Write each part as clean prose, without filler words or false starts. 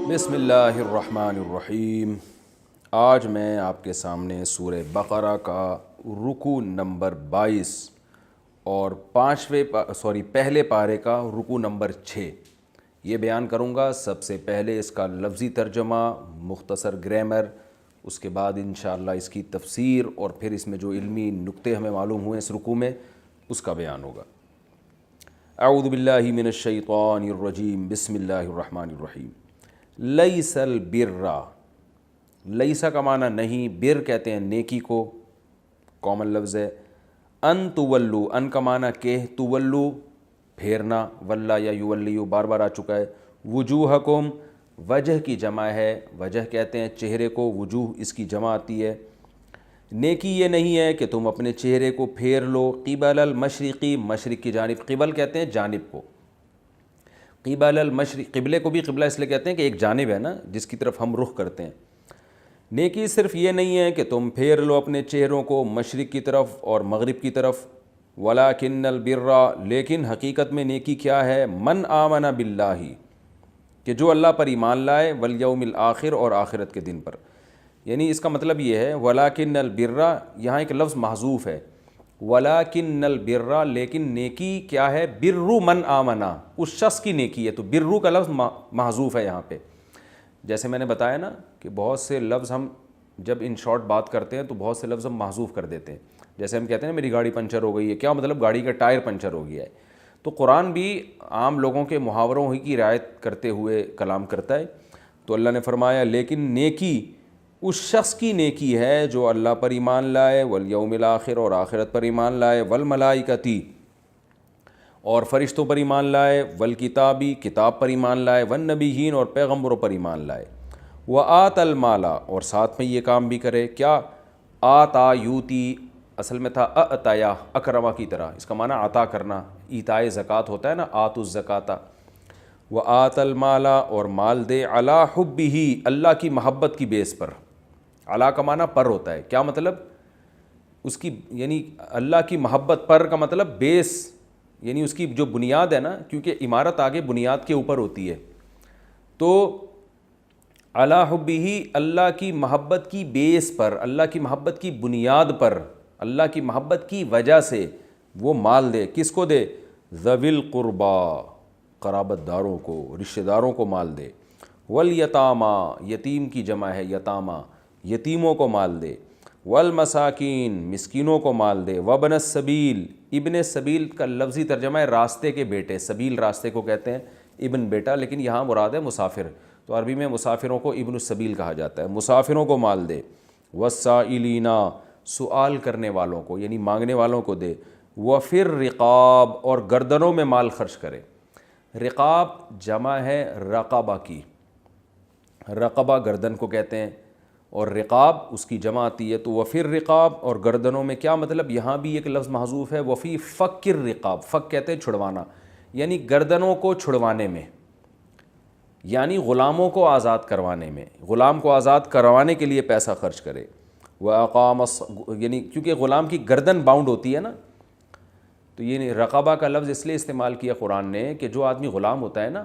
بسم اللہ الرحمن الرحیم۔ آج میں آپ کے سامنے سورہ بقرہ کا رکوع نمبر 22 اور پہلے پارے کا رکوع نمبر 6 یہ بیان کروں گا۔ سب سے پہلے اس کا لفظی ترجمہ، مختصر گرامر، اس کے بعد انشاءاللہ اس کی تفسیر، اور پھر اس میں جو علمی نکتے ہمیں معلوم ہوئے اس رکوع میں اس کا بیان ہوگا۔ اعوذ باللہ من الشیطان الرجیم، بسم اللہ الرحمن الرحیم۔ لیس البر، لیسا کا معنی نہیں، بر کہتے ہیں نیکی کو، کامن لفظ ہے۔ ان تولو، ان کا معنی کہ، تولو پھیرنا، ولا یا یولیو بار بار آ چکا ہے۔ وجوہکم، وجہ کی جمع ہے، وجہ کہتے ہیں چہرے کو، وجوہ اس کی جمع آتی ہے۔ نیکی یہ نہیں ہے کہ تم اپنے چہرے کو پھیر لو، قبل المشرقی، مشرق کی جانب، قبل کہتے ہیں جانب کو، قبل المشرق، قبلے کو بھی قبلہ اس لیے کہتے ہیں کہ ایک جانب ہے نا جس کی طرف ہم رخ کرتے ہیں۔ نیکی صرف یہ نہیں ہے کہ تم پھیر لو اپنے چہروں کو مشرق کی طرف اور مغرب کی طرف، ولاکن البر، لیکن حقیقت میں نیکی کیا ہے، من آمن باللہ، کہ جو اللہ پر ایمان لائے، والیوم الآخر، اور آخرت کے دن پر۔ یعنی اس کا مطلب یہ ہے ولاکن البر، یہاں ایک لفظ محذوف ہے، ولاکن البر، لیکن نیکی کیا ہے، برو من آمنا، اس شخص کی نیکی ہے، تو برو کا لفظ محذوف ہے یہاں پہ۔ جیسے میں نے بتایا نا کہ بہت سے لفظ ہم جب ان شارٹ بات کرتے ہیں تو بہت سے لفظ ہم محذوف کر دیتے ہیں۔ جیسے ہم کہتے ہیں نا میری گاڑی پنچر ہو گئی ہے، کیا مطلب گاڑی کا ٹائر پنچر ہو گیا ہے۔ تو قرآن بھی عام لوگوں کے محاوروں ہی کی رعایت کرتے ہوئے کلام کرتا ہے۔ تو اللہ نے فرمایا لیکن نیکی اس شخص کی نیکی ہے جو اللہ پر ایمان لائے، والیوم الآخر، اور آخرت پر ایمان لائے، والملائکتی، اور فرشتوں پر ایمان لائے، والکتابی، کتاب پر ایمان لائے، والنبیین، اور پیغمبروں پر ایمان لائے، وآت المالا، اور ساتھ میں یہ کام بھی کرے، کیا، آتا یوتی، اصل میں تھا اعطایا، اکرما کی طرح، اس کا معنی عطا کرنا، ایتائے زکوٰۃ ہوتا ہے نا، آت الزکاۃ، وآت المالا، اور مال دے، علی حبہ، اللہ کی محبت کی بیس پر، علی کا معنی پر ہوتا ہے، کیا مطلب اس کی، یعنی اللہ کی محبت پر کا مطلب بیس، یعنی اس کی جو بنیاد ہے نا، کیونکہ عمارت آگے بنیاد کے اوپر ہوتی ہے، تو علی حبہ، اللہ کی محبت کی بیس پر، اللہ کی محبت کی بنیاد پر، اللہ کی محبت کی وجہ سے وہ مال دے، کس کو دے، ذوی القربا، قرابت داروں کو، رشتہ داروں کو مال دے، والیتاما، یتیم کی جمع ہے یتاما، یتیموں کو مال دے، والمساکین، مسکینوں کو مال دے، وابن السبیل، ابن سبیل کا لفظی ترجمہ ہے راستے کے بیٹے، سبیل راستے کو کہتے ہیں، ابن بیٹا، لیکن یہاں مراد ہے مسافر، تو عربی میں مسافروں کو ابن السبیل کہا جاتا ہے، مسافروں کو مال دے، والسائلینا، سوال کرنے والوں کو یعنی مانگنے والوں کو دے، وفی الرقاب، اور گردنوں میں مال خرچ کرے۔ رقاب جمع ہے رقبہ کی، رقبہ گردن کو کہتے ہیں، اور رقاب اس کی جمع آتی ہے، تو وفی الرقاب، اور گردنوں میں، کیا مطلب یہاں بھی ایک لفظ محذوف ہے، وفی فک الرقاب، فک کہتے ہیں چھڑوانا، یعنی گردنوں کو چھڑوانے میں، یعنی غلاموں کو آزاد کروانے میں، غلام کو آزاد کروانے کے لیے پیسہ خرچ کرے۔ وَأَقَامَ یعنی کیونکہ غلام کی گردن باؤنڈ ہوتی ہے نا، تو یہ رقبہ کا لفظ اس لیے استعمال کیا قرآن نے کہ جو آدمی غلام ہوتا ہے نا،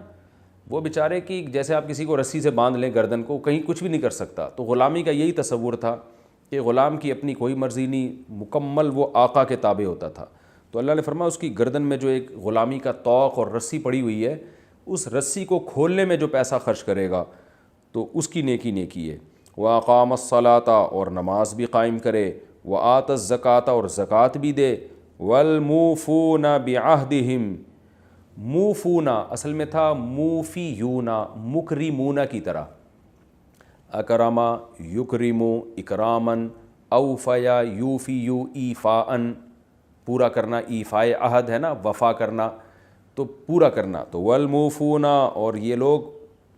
وہ بیچارے کی، جیسے آپ کسی کو رسی سے باندھ لیں گردن کو، کہیں کچھ بھی نہیں کر سکتا، تو غلامی کا یہی تصور تھا کہ غلام کی اپنی کوئی مرضی نہیں، مکمل وہ آقا کے تابع ہوتا تھا۔ تو اللہ نے فرمایا اس کی گردن میں جو ایک غلامی کا طوق اور رسی پڑی ہوئی ہے، اس رسی کو کھولنے میں جو پیسہ خرچ کرے گا تو اس کی نیکی ہے۔ وَأَقَامَ الصَّلَاةَ، اور نماز بھی قائم کرے، وَآتَ الزَّكَاةَ، اور زکوٰۃ بھی دے، وَالْمُوفُونَ بِعَهْدِهِمْ، موفونا اصل میں تھا موفیونا، مکرمونا کی طرح، اکرما یکرمو اکرامن، اوفیا یوفیو ایفاءن، پورا کرنا، ایفائے عہد ہے نا، وفا کرنا، تو پورا کرنا، تو والموفونا، اور یہ لوگ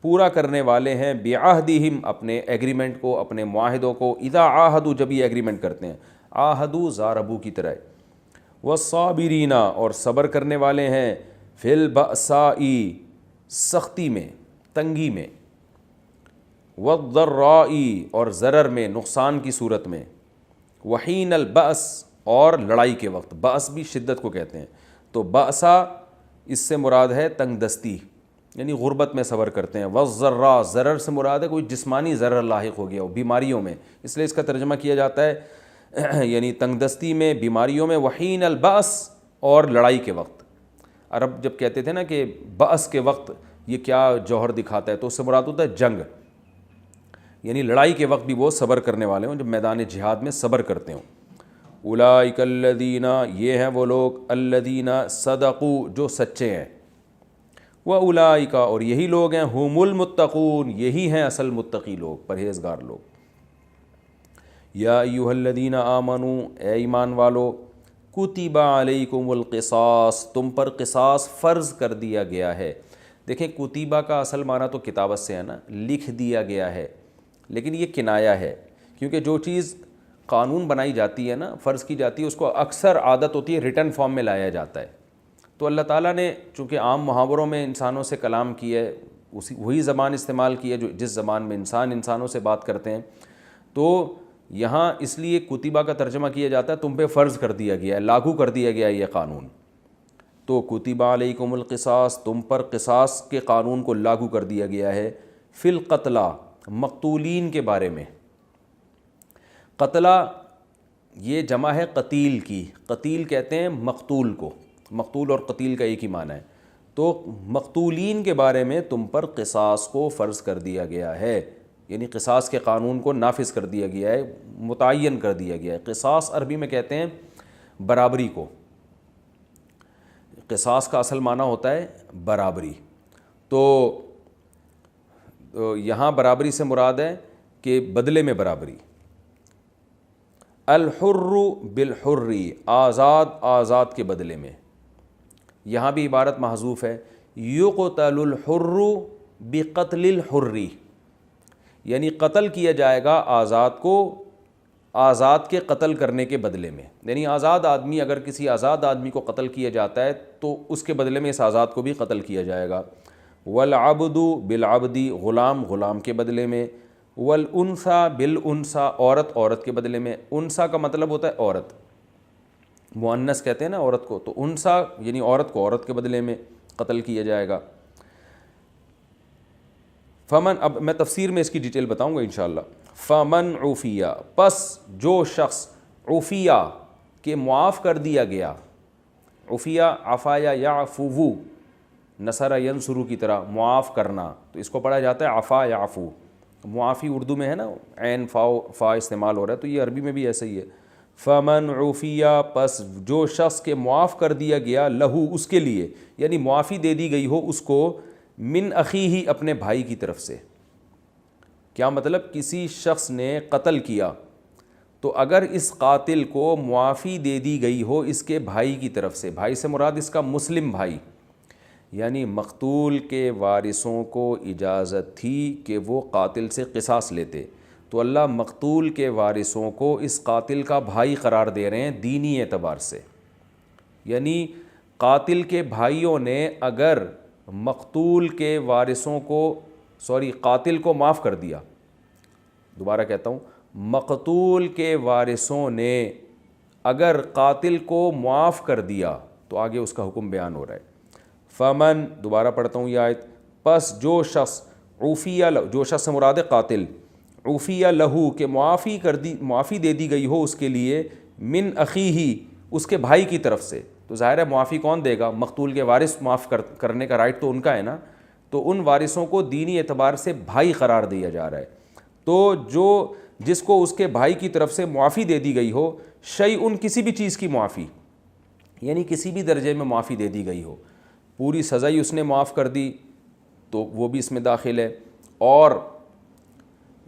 پورا کرنے والے ہیں، بعہدہم، اپنے ایگریمنٹ کو، اپنے معاہدوں کو، اذا عاہدوا، جب یہ ایگریمنٹ کرتے ہیں، عاہدوا ضاربوا کی طرح، والصابرین، اور صبر کرنے والے ہیں، فی البأساء، سختی میں، تنگی میں، والضراء، اور ضرر میں، نقصان کی صورت میں، وحین البأس، اور لڑائی کے وقت، بأس بھی شدت کو کہتے ہیں، تو بأسا اس سے مراد ہے تنگ دستی، یعنی غربت میں صبر کرتے ہیں. والضراء ضرر سے مراد ہے کوئی جسمانی ضرر لاحق ہو گیا ہو بیماریوں میں, اس لیے اس کا ترجمہ کیا جاتا ہے یعنی تنگ دستی میں, بیماریوں میں. وحین البأس اور لڑائی کے وقت. عرب جب کہتے تھے نا کہ بأس کے وقت یہ کیا جوہر دکھاتا ہے, تو اس سے مراد ہوتا ہے جنگ, یعنی لڑائی کے وقت بھی وہ صبر کرنے والے ہوں, جب میدان جہاد میں صبر کرتے ہوں. اولئک الذین, یہ ہیں وہ لوگ, الذین صدقوا, جو سچے ہیں. واولئک, اور یہی لوگ ہیں, هم المتقون, یہی ہیں اصل متقی لوگ, پرہیزگار لوگ. یا ایھا الذین آمنوا, اے ایمان والو, کتب علیکم القصاص, تم پر قصاص فرض کر دیا گیا ہے. دیکھیں کتیبہ کا اصل معنی تو کتابت سے ہے نا, لکھ دیا گیا ہے, لیکن یہ کنایہ ہے, کیونکہ جو چیز قانون بنائی جاتی ہے نا, فرض کی جاتی ہے, اس کو اکثر عادت ہوتی ہے ریٹن فارم میں لایا جاتا ہے. تو اللہ تعالیٰ نے چونکہ عام محاوروں میں انسانوں سے کلام کی ہے, وہی زبان استعمال کی ہے جو جس زبان میں انسانوں سے بات کرتے ہیں, تو یہاں اس لیے کتیبہ کا ترجمہ کیا جاتا ہے تم پہ فرض کر دیا گیا ہے, لاگو کر دیا گیا ہے یہ قانون. تو کتب علیکم القصاص, تم پر قصاص کے قانون کو لاگو کر دیا گیا ہے. فی القتلى, مقتولین کے بارے میں. قتلہ یہ جمع ہے قتیل کی, قتیل کہتے ہیں مقتول کو, مقتول اور قتیل کا ایک ہی معنی ہے. تو مقتولین کے بارے میں تم پر قصاص کو فرض کر دیا گیا ہے, یعنی قصاص کے قانون کو نافذ کر دیا گیا ہے, متعین کر دیا گیا ہے. قصاص عربی میں کہتے ہیں برابری کو, قصاص کا اصل معنی ہوتا ہے برابری. تو یہاں برابری سے مراد ہے کہ بدلے میں برابری. الحر بالحر, آزاد آزاد کے بدلے میں. یہاں بھی عبارت محذوف ہے. یقتل الحر بقتل الحر, یعنی قتل کیا جائے گا آزاد کو آزاد کے قتل کرنے کے بدلے میں. یعنی آزاد آدمی, اگر کسی آزاد آدمی کو قتل کیا جاتا ہے تو اس کے بدلے میں اس آزاد کو بھی قتل کیا جائے گا. والعبد بالعبد, غلام غلام کے بدلے میں. والانثى بالانثى, عورت عورت کے بدلے میں. انثى کا مطلب ہوتا ہے عورت, مؤنث کہتے ہیں نا عورت کو, تو انثى یعنی عورت کو عورت کے بدلے میں قتل کیا جائے گا. فمن, اب میں تفسیر میں اس کی ڈیٹیل بتاؤں گا انشاءاللہ. فمن عفیہ, پس جو شخص, عفیہ کہ معاف کر دیا گیا. عفیہ عفایا یعفو, نصر ینصر کی طرح معاف کرنا, تو اس کو پڑھا جاتا ہے عفا یعفو. معافی اردو میں ہے نا, عین فا استعمال ہو رہا ہے, تو یہ عربی میں بھی ایسا ہی ہے. فمن عفیہ, پس جو شخص کے معاف کر دیا گیا, لہو اس کے لیے, یعنی معافی دے دی گئی ہو اس کو, من اخیہ اپنے بھائی کی طرف سے. کیا مطلب, کسی شخص نے قتل کیا تو اگر اس قاتل کو معافی دے دی گئی ہو اس کے بھائی کی طرف سے, بھائی سے مراد اس کا مسلم بھائی, یعنی مقتول کے وارثوں کو اجازت تھی کہ وہ قاتل سے قصاص لیتے, تو اللہ مقتول کے وارثوں کو اس قاتل کا بھائی قرار دے رہے ہیں دینی اعتبار سے. یعنی قاتل کے بھائیوں نے اگر مقتول کے وارثوں کو, قاتل کو معاف کر دیا, دوبارہ کہتا ہوں, مقتول کے وارثوں نے اگر قاتل کو معاف کر دیا, تو آگے اس کا حکم بیان ہو رہا ہے. فمن, دوبارہ پڑھتا ہوں یہ آیت, پس جو شخص, عفیہ, جو شخص سے مراد قاتل, عفیہ لہو کہ معافی دے دی گئی ہو اس کے لیے, من اخیہ اس کے بھائی کی طرف سے. تو ظاہر ہے معافی کون دے گا, مقتول کے وارث معاف کرنے کا رائٹ تو ان کا ہے نا, تو ان وارثوں کو دینی اعتبار سے بھائی قرار دیا جا رہا ہے. تو جس کو اس کے بھائی کی طرف سے معافی دے دی گئی ہو, شیء کسی بھی چیز کی معافی, یعنی کسی بھی درجے میں معافی دے دی گئی ہو, پوری سزا ہی اس نے معاف کر دی تو وہ بھی اس میں داخل ہے, اور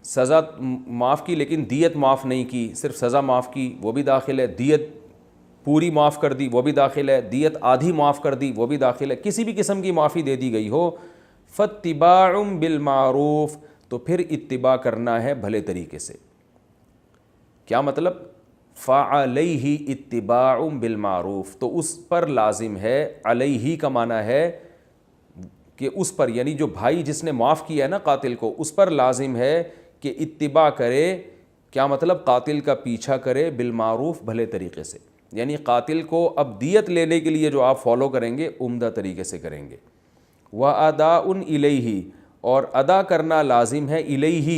سزا معاف کی لیکن دیت معاف نہیں کی, صرف سزا معاف کی, وہ بھی داخل ہے. دیت پوری معاف کر دی, وہ بھی داخل ہے. دیت آدھی معاف کر دی, وہ بھی داخل ہے. کسی بھی قسم کی معافی دے دی گئی ہو, فاتباع بالمعروف, تو پھر اتباع کرنا ہے بھلے طریقے سے. کیا مطلب, فعلیہ اتباع بالمعروف, تو اس پر لازم ہے, علیہ کا معنی ہے کہ اس پر, یعنی جو بھائی جس نے معاف کیا ہے نا قاتل کو, اس پر لازم ہے کہ اتباع کرے. کیا مطلب, قاتل کا پیچھا کرے, بالمعروف بھلے طریقے سے. یعنی قاتل کو اب دیت لینے کے لیے جو آپ فالو کریں گے عمدہ طریقے سے کریں گے. وَأَدَاءٌ إِلَيْهِ، اور ادا کرنا لازم ہے الیہ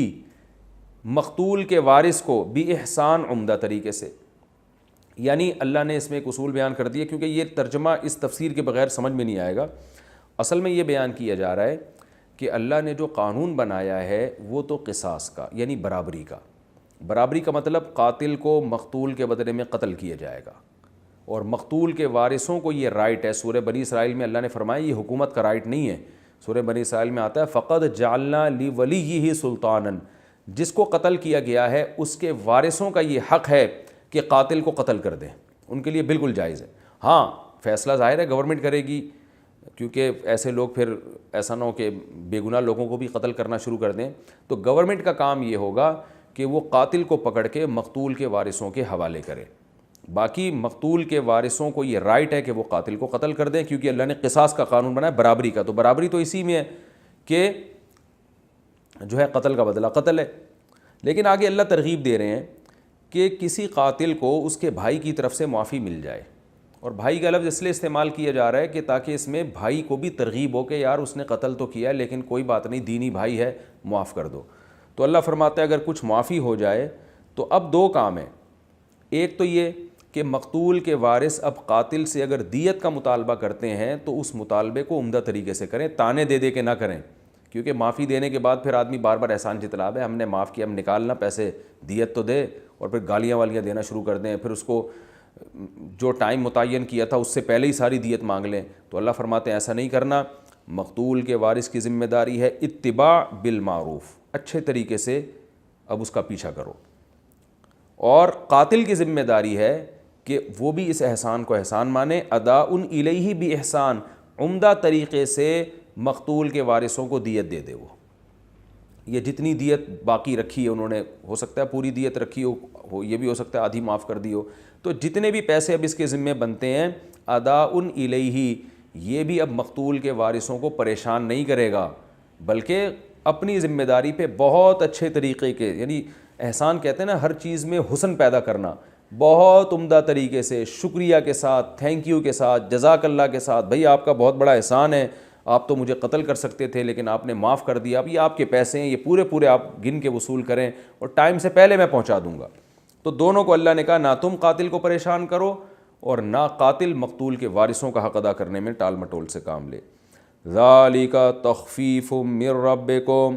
مقتول کے وارث کو بِإِحسان عمدہ طریقے سے. یعنی اللہ نے اس میں ایک اصول بیان کر دیا، کیونکہ یہ ترجمہ اس تفسیر کے بغیر سمجھ میں نہیں آئے گا. اصل میں یہ بیان کیا جا رہا ہے کہ اللہ نے جو قانون بنایا ہے وہ تو قصاص کا، یعنی برابری کا. برابری کا مطلب قاتل کو مقتول کے بدلے میں قتل کیا جائے گا، اور مقتول کے وارثوں کو یہ رائٹ ہے. سورہ بنی اسرائیل میں اللہ نے فرمایا یہ حکومت کا رائٹ نہیں ہے. سورہ بنی اسرائیل میں آتا ہے فَقَدْ جَعَلْنَا لِوَلِيِّهِ سُلْطَانًا، جس کو قتل کیا گیا ہے اس کے وارثوں کا یہ حق ہے کہ قاتل کو قتل کر دیں. ان کے لیے بالکل جائز ہے. ہاں فیصلہ ظاہر ہے گورنمنٹ کرے گی، کیونکہ ایسے لوگ پھر ایسا نہ ہو کہ بے گناہ لوگوں کو بھی قتل کرنا شروع کر دیں. تو گورنمنٹ کا کام یہ ہوگا کہ وہ قاتل کو پکڑ کے مقتول کے وارثوں کے حوالے کرے. باقی مقتول کے وارثوں کو یہ رائٹ ہے کہ وہ قاتل کو قتل کر دیں، کیونکہ اللہ نے قصاص کا قانون بنایا برابری کا. تو برابری تو اسی میں ہے کہ جو ہے قتل کا بدلہ قتل ہے. لیکن آگے اللہ ترغیب دے رہے ہیں کہ کسی قاتل کو اس کے بھائی کی طرف سے معافی مل جائے. اور بھائی کا لفظ اس لیے استعمال کیا جا رہا ہے کہ تاکہ اس میں بھائی کو بھی ترغیب ہو کہ یار اس نے قتل تو کیا لیکن کوئی بات نہیں، دینی بھائی ہے، معاف کر دو. تو اللہ فرماتا ہے اگر کچھ معافی ہو جائے تو اب دو کام ہیں. ایک تو یہ کہ مقتول کے وارث اب قاتل سے اگر دیت کا مطالبہ کرتے ہیں تو اس مطالبے کو عمدہ طریقے سے کریں، تانے دے دے کے نہ کریں. کیونکہ معافی دینے کے بعد پھر آدمی بار بار احسان جتلاب ہے، ہم نے معاف کیا، ہم نکالنا پیسے، دیت تو دے، اور پھر گالیاں والیاں دینا شروع کر دیں، پھر اس کو جو ٹائم متعین کیا تھا اس سے پہلے ہی ساری دیت مانگ لیں. تو اللہ فرماتے ہیں ایسا نہیں کرنا. مقتول کے وارث کی ذمہ داری ہے اتباع بالمعروف، اچھے طریقے سے اب اس کا پیچھا کرو. اور قاتل کی ذمہ داری ہے کہ وہ بھی اس احسان کو احسان مانے. اداء الیہ باحسان، عمدہ طریقے سے مقتول کے وارثوں کو دیت دے دے. وہ یہ جتنی دیت باقی رکھی ہے انہوں نے، ہو سکتا ہے پوری دیت رکھی ہو، یہ بھی ہو سکتا ہے آدھی معاف کر دی ہو. تو جتنے بھی پیسے اب اس کے ذمے بنتے ہیں اداء الیہ، یہ بھی اب مقتول کے وارثوں کو پریشان نہیں کرے گا، بلکہ اپنی ذمہ داری پہ بہت اچھے طریقے کے، یعنی احسان کہتے ہیں نا ہر چیز میں حسن پیدا کرنا، بہت عمدہ طریقے سے، شکریہ کے ساتھ، تھینک یو کے ساتھ، جزاک اللہ کے ساتھ، بھائی آپ کا بہت بڑا احسان ہے، آپ تو مجھے قتل کر سکتے تھے لیکن آپ نے معاف کر دیا، اب یہ آپ کے پیسے ہیں، یہ پورے آپ گن کے وصول کریں اور ٹائم سے پہلے میں پہنچا دوں گا. تو دونوں کو اللہ نے کہا نہ تم قاتل کو پریشان کرو اور نہ قاتل مقتول کے وارثوں کا حق ادا کرنے میں ٹال مٹول سے کام لے. ذالک تخفیف من ربکم،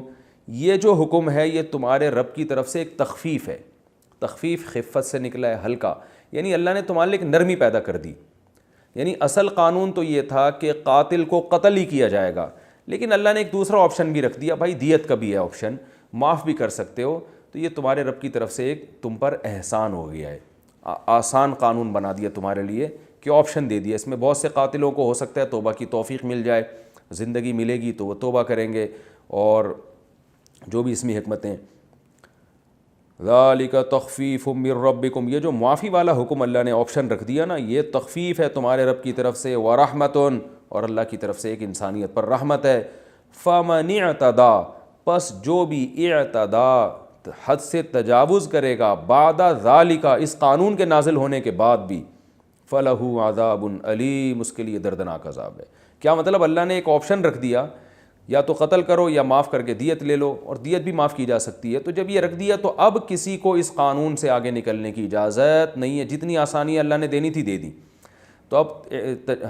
یہ جو حکم ہے یہ تمہارے رب کی طرف سے ایک تخفیف ہے. تخفیف خفت سے نکلا ہے، ہلکا، یعنی اللہ نے تمہارے لیے ایک نرمی پیدا کر دی. یعنی اصل قانون تو یہ تھا کہ قاتل کو قتل ہی کیا جائے گا، لیکن اللہ نے ایک دوسرا آپشن بھی رکھ دیا، بھائی دیت کا بھی ہے آپشن، معاف بھی کر سکتے ہو. تو یہ تمہارے رب کی طرف سے ایک تم پر احسان ہو گیا ہے، آسان قانون بنا دیا تمہارے لیے کہ آپشن دے دیا. اس میں بہت سے قاتلوں کو ہو سکتا ہے توبہ کی توفیق مل جائے، زندگی ملے گی تو وہ توبہ کریں گے، اور جو بھی اس میں حکمتیں. ذالک تخفیف من ربکم، یہ جو معافی والا حکم اللہ نے آپشن رکھ دیا نا، یہ تخفیف ہے تمہارے رب کی طرف سے، ورحمت، اور اللہ کی طرف سے ایک انسانیت پر رحمت ہے. فمن اعتدی، پس جو بھی اعتدی حد سے تجاوز کرے گا، بعد ذالک، اس قانون کے نازل ہونے کے بعد بھی، فلہ عذاب علیم، اس کے لیے دردناک عذاب ہے. کیا مطلب؟ اللہ نے ایک آپشن رکھ دیا، یا تو قتل کرو یا معاف کر کے دیت لے لو، اور دیت بھی معاف کی جا سکتی ہے. تو جب یہ رکھ دیا تو اب کسی کو اس قانون سے آگے نکلنے کی اجازت نہیں ہے. جتنی آسانی اللہ نے دینی تھی دے دی، تو اب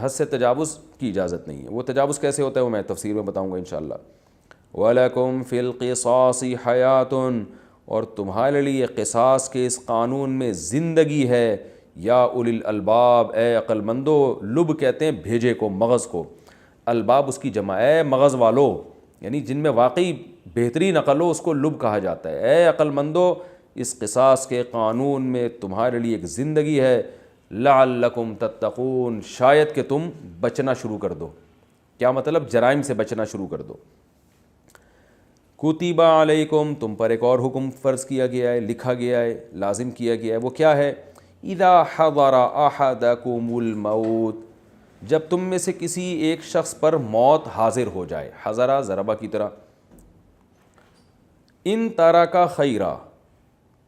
حد سے تجاوز کی اجازت نہیں ہے. وہ تجاوز کیسے ہوتا ہے وہ میں تفسیر میں بتاؤں گا انشاءاللہ. وَلَكُمْ فِي الْقِصَاصِ حَيَاتٌ، اور تمہارے لیے قصاص کے اس قانون میں زندگی ہے. یا اولی الالباب، اے عقل مندو. لب کہتے ہیں بھیجے کو، مغز کو، الباب اس کی جمع، اے مغز والو، یعنی جن میں واقعی بہترین عقل ہو اس کو لب کہا جاتا ہے. اے عقل مندو، اس قصاص کے قانون میں تمہارے لیے ایک زندگی ہے. لعلکم تتقون، شاید کہ تم بچنا شروع کر دو. کیا مطلب؟ جرائم سے بچنا شروع کر دو. کتب علیکم، تم پر ایک اور حکم فرض کیا گیا ہے، لکھا گیا ہے، لازم کیا گیا ہے. وہ کیا ہے؟ اذا حضر احدکم الموت، جب تم میں سے کسی ایک شخص پر موت حاضر ہو جائے. حضرہ ضربہ کی طرح. ان ترک خیرا،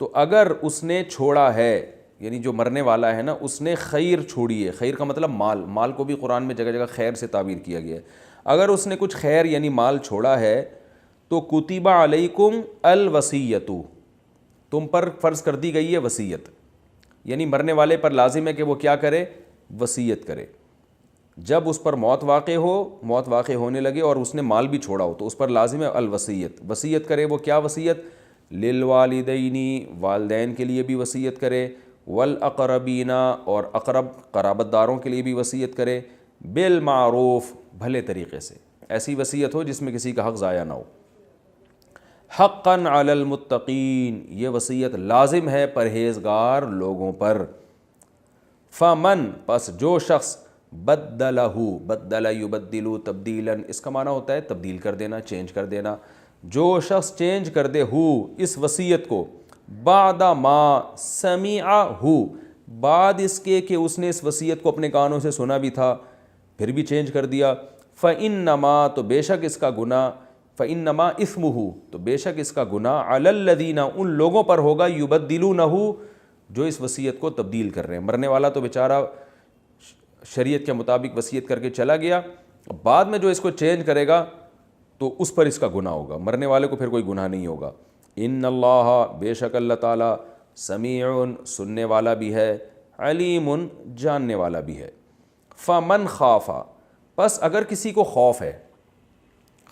تو اگر اس نے چھوڑا ہے، یعنی جو مرنے والا ہے نا اس نے خیر چھوڑی ہے. خیر کا مطلب مال، مال کو بھی قرآن میں جگہ جگہ خیر سے تعبیر کیا گیا ہے. اگر اس نے کچھ خیر یعنی مال چھوڑا ہے تو کتب علیکم الوصیۃ، تم پر فرض کر دی گئی ہے وصیت، یعنی مرنے والے پر لازم ہے کہ وہ کیا کرے، وصیت کرے۔ جب اس پر موت واقع ہونے لگے اور اس نے مال بھی چھوڑا ہو تو اس پر لازم ہے الوصیت، وصیت کرے۔ وہ کیا وصیت؟ للوالدین، والدین کے لیے بھی وصیت کرے، والاقربین، اور اقرب قرابت داروں کے لیے بھی وصیت کرے، بالمعروف، بھلے طریقے سے، ایسی وصیت ہو جس میں کسی کا حق ضائع نہ ہو۔ حقا علی المتقین، یہ وصیت لازم ہے پرہیزگار لوگوں پر۔ فمن، پس جو شخص، بدلہ، بدل یبدل تبدیلا، اس کا معنی ہوتا ہے تبدیل کر دینا، چینج کر دینا۔ جو شخص چینج کر دے اس وصیت کو، بعد ما سمعہ، بعد اس کے کہ اس نے اس وصیت کو اپنے کانوں سے سنا بھی تھا پھر بھی چینج کر دیا، فإنما، تو بے شک اس کا گناہ، فإنما اثمہ، تو بے شک اس کا گناہ، علی الذین، ان لوگوں پر ہوگا، یبدلونہ، جو اس وصیت کو تبدیل کر رہے ہیں۔ مرنے والا تو بیچارہ شریعت کے مطابق وصیت کر کے چلا گیا، بعد میں جو اس کو چینج کرے گا تو اس پر اس کا گناہ ہوگا، مرنے والے کو پھر کوئی گناہ نہیں ہوگا۔ ان اللہ، بے شک اللہ تعالیٰ، سمیع، سننے والا بھی ہے، علیم، جاننے والا بھی ہے۔ فمن خافا، پس اگر کسی کو خوف ہے،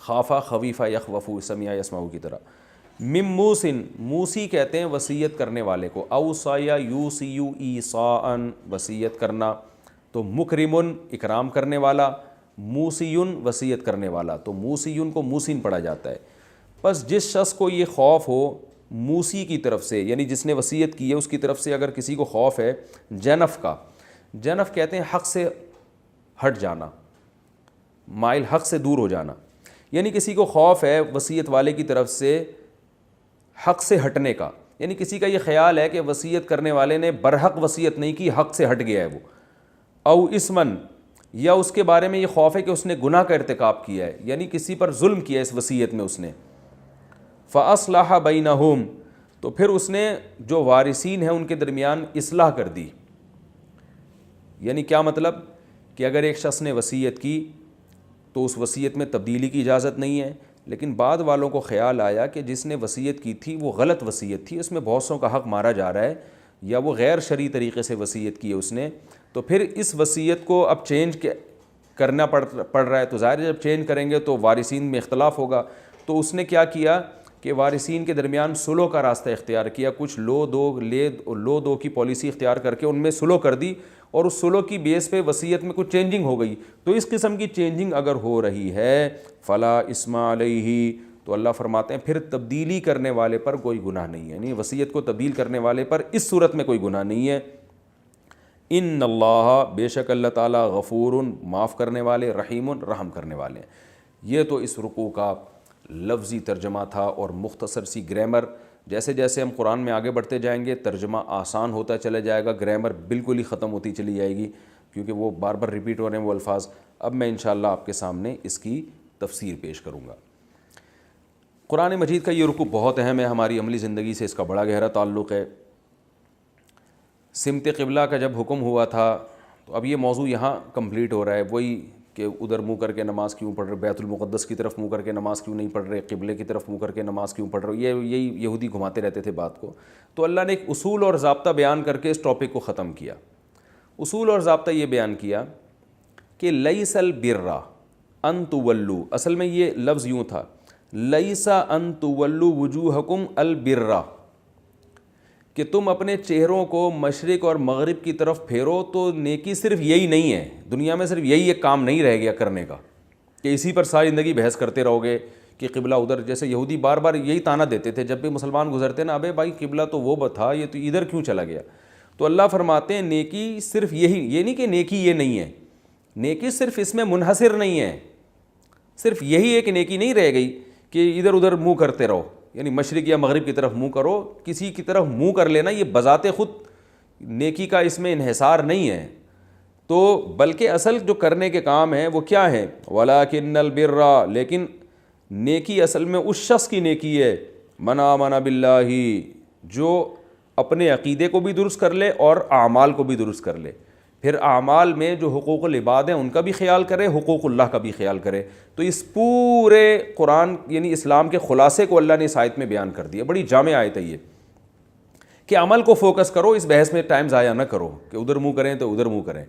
خافا خویفہ یخوف، سمیع یسمع کی طرح، من موسن، موسی کہتے ہیں وصیت کرنے والے کو، اوصا یا یوصی ایصاء، وصیت کرنا، تو مکرمن، اکرام کرنے والا، موسیون، وصیت کرنے والا، تو موسیون کو موسین پڑھا جاتا ہے۔ پس جس شخص کو یہ خوف ہو موسی کی طرف سے، یعنی جس نے وصیت کی ہے اس کی طرف سے اگر کسی کو خوف ہے جنف کا، جنف کہتے ہیں حق سے ہٹ جانا، مائل حق سے دور ہو جانا، یعنی کسی کو خوف ہے وصیت والے کی طرف سے حق سے ہٹنے کا، یعنی کسی کا یہ خیال ہے کہ وصیت کرنے والے نے برحق وصیت نہیں کی، حق سے ہٹ گیا ہے وہ، او اسمن، یا اس کے بارے میں یہ خوف ہے کہ اس نے گناہ کا ارتکاب کیا ہے، یعنی کسی پر ظلم کیا ہے اس وصیت میں اس نے، فاصلح بینہم، تو پھر اس نے جو وارثین ہیں ان کے درمیان اصلاح کر دی۔ یعنی کیا مطلب کہ اگر ایک شخص نے وصیت کی تو اس وصیت میں تبدیلی کی اجازت نہیں ہے، لیکن بعد والوں کو خیال آیا کہ جس نے وصیت کی تھی وہ غلط وصیت تھی، اس میں بہت سوں کا حق مارا جا رہا ہے، یا وہ غیر شرعی طریقے سے وصیت کی ہے اس نے، تو پھر اس وصیت کو اب چینج کرنا پڑ رہا ہے، تو ظاہر ہے جب چینج کریں گے تو وارثین میں اختلاف ہوگا، تو اس نے کیا کیا کہ وارثین کے درمیان صلح کا راستہ اختیار کیا، کچھ لو دو کی پالیسی اختیار کر کے ان میں صلح کر دی، اور اس صلح کی بیس پہ وصیت میں کچھ چینجنگ ہو گئی۔ تو اس قسم کی چینجنگ اگر ہو رہی ہے فلا اسم علیہ، تو اللہ فرماتے ہیں پھر تبدیلی کرنے والے پر کوئی گناہ نہیں ہے، یعنی وصیت کو تبدیل کرنے والے پر اس صورت میں کوئی گناہ نہیں ہے۔ ان اللہ، بے شک اللہ تعالیٰ، غفور، معاف کرنے والے، رحیم، رحم کرنے والے ہیں۔ یہ تو اس رکوع کا لفظی ترجمہ تھا اور مختصر سی گرامر۔ جیسے جیسے ہم قرآن میں آگے بڑھتے جائیں گے ترجمہ آسان ہوتا چلا جائے گا، گرامر بالکل ہی ختم ہوتی چلی جائے گی کیونکہ وہ بار بار ریپیٹ ہو رہے ہیں وہ الفاظ۔ اب میں انشاءاللہ آپ کے سامنے اس کی تفسیر پیش کروں گا۔ قرآن مجید کا یہ رکوع بہت اہم ہے، ہماری عملی زندگی سے اس کا بڑا گہرا تعلق ہے۔ سمت قبلہ کا جب حکم ہوا تھا تو اب یہ موضوع یہاں کمپلیٹ ہو رہا ہے، وہی کہ ادھر منہ کر کے نماز کیوں پڑھ رہے، بیت المقدس کی طرف منہ کر کے نماز کیوں نہیں پڑھ رہے، قبلے کی طرف منہ کر کے نماز کیوں پڑھ رہے، یہی یہودی گھماتے رہتے تھے بات کو۔ تو اللہ نے ایک اصول اور ضابطہ بیان کر کے اس ٹاپک کو ختم کیا۔ اصول اور ضابطہ یہ بیان کیا کہ لیس البر ان تولوا، اصل میں یہ لفظ یوں تھا، لیس ان تولوا وجوہکم البر، کہ تم اپنے چہروں کو مشرق اور مغرب کی طرف پھیرو تو نیکی صرف یہی نہیں ہے، دنیا میں صرف یہی ایک کام نہیں رہ گیا کرنے کا کہ اسی پر ساری زندگی بحث کرتے رہو گے کہ قبلہ ادھر، جیسے یہودی بار بار یہی تانا دیتے تھے جب بھی مسلمان گزرتے نا، ابے بھائی قبلہ تو وہ تھا، یہ تو ادھر کیوں چلا گیا۔ تو اللہ فرماتے ہیں نیکی صرف یہی، یہ نہیں کہ نیکی یہ نہیں ہے، نیکی صرف اس میں منحصر نہیں ہے، صرف یہی ایک نیکی نہیں رہ گئی کہ ادھر ادھر منہ کرتے رہو، یعنی مشرق یا مغرب کی طرف منہ کرو، کسی کی طرف منہ کر لینا یہ بذات خود نیکی کا اس میں انحصار نہیں ہے، تو بلکہ اصل جو کرنے کے کام ہیں وہ کیا ہیں، وَلَٰكِنَّ الْبِرَّ، لیکن نیکی اصل میں اس شخص کی نیکی ہے، مَنْ آمَنَ بِاللَّهِ، جو اپنے عقیدے کو بھی درست کر لے اور اعمال کو بھی درست کر لے، پھر اعمال میں جو حقوق العباد ہیں ان کا بھی خیال کرے, حقوق اللہ کا بھی خیال کرے. تو اس پورے قرآن یعنی اسلام کے خلاصے کو اللہ نے اس آیت میں بیان کر دیا. بڑی جامع آیت ہے یہ کہ عمل کو فوکس کرو, اس بحث میں ٹائم ضائع نہ کرو کہ ادھر منہ کریں تو ادھر منہ کریں.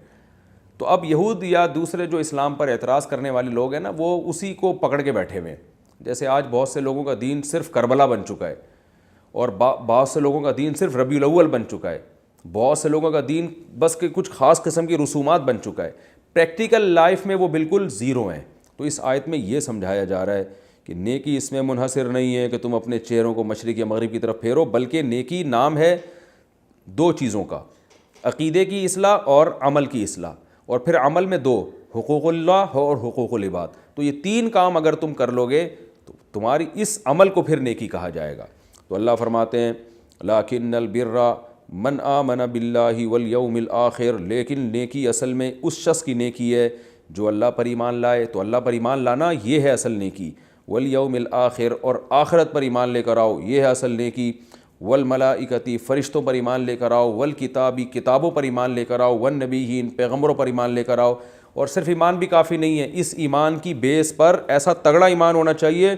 تو اب یہود یا دوسرے جو اسلام پر اعتراض کرنے والے لوگ ہیں نا, وہ اسی کو پکڑ کے بیٹھے ہوئے ہیں. جیسے آج بہت سے لوگوں کا دین صرف کربلا بن چکا ہے, اور بہت سے لوگوں کا دین صرف ربیع الاول بن چکا ہے, بہت سے لوگوں کا دین بس کہ کچھ خاص قسم کی رسومات بن چکا ہے. پریکٹیکل لائف میں وہ بالکل زیرو ہیں. تو اس آیت میں یہ سمجھایا جا رہا ہے کہ نیکی اس میں منحصر نہیں ہے کہ تم اپنے چہروں کو مشرق یا مغرب کی طرف پھیرو, بلکہ نیکی نام ہے دو چیزوں کا, عقیدے کی اصلاح اور عمل کی اصلاح. اور پھر عمل میں دو, حقوق اللہ اور حقوق العباد. تو یہ تین کام اگر تم کر لو گے تو تمہاری اس عمل کو پھر نیکی کہا جائے گا. تو اللہ فرماتے ہیں لَكِنَّ الْبِرَّ مَنْ آمَنَ بِاللَّهِ وَالْيَوْمِ الْآخِرِ, لیکن نیکی اصل میں اس شخص کی نیکی ہے جو اللہ پر ایمان لائے. تو اللہ پر ایمان لانا یہ ہے اصل نیکی. وَالْيَوْمِ الْآخِرِ, اور آخرت پر ایمان لے کر آؤ, یہ ہے اصل نیکی. والملائکتی, فرشتوں پر ایمان لے کر آؤ. والکتابی, کتابوں پر ایمان لے کر آؤ. والنبیین, پیغمبروں پر ایمان لے کر آؤ. اور صرف ایمان بھی کافی نہیں ہے, اس ایمان کی بیس پر ایسا تگڑا ایمان ہونا چاہیے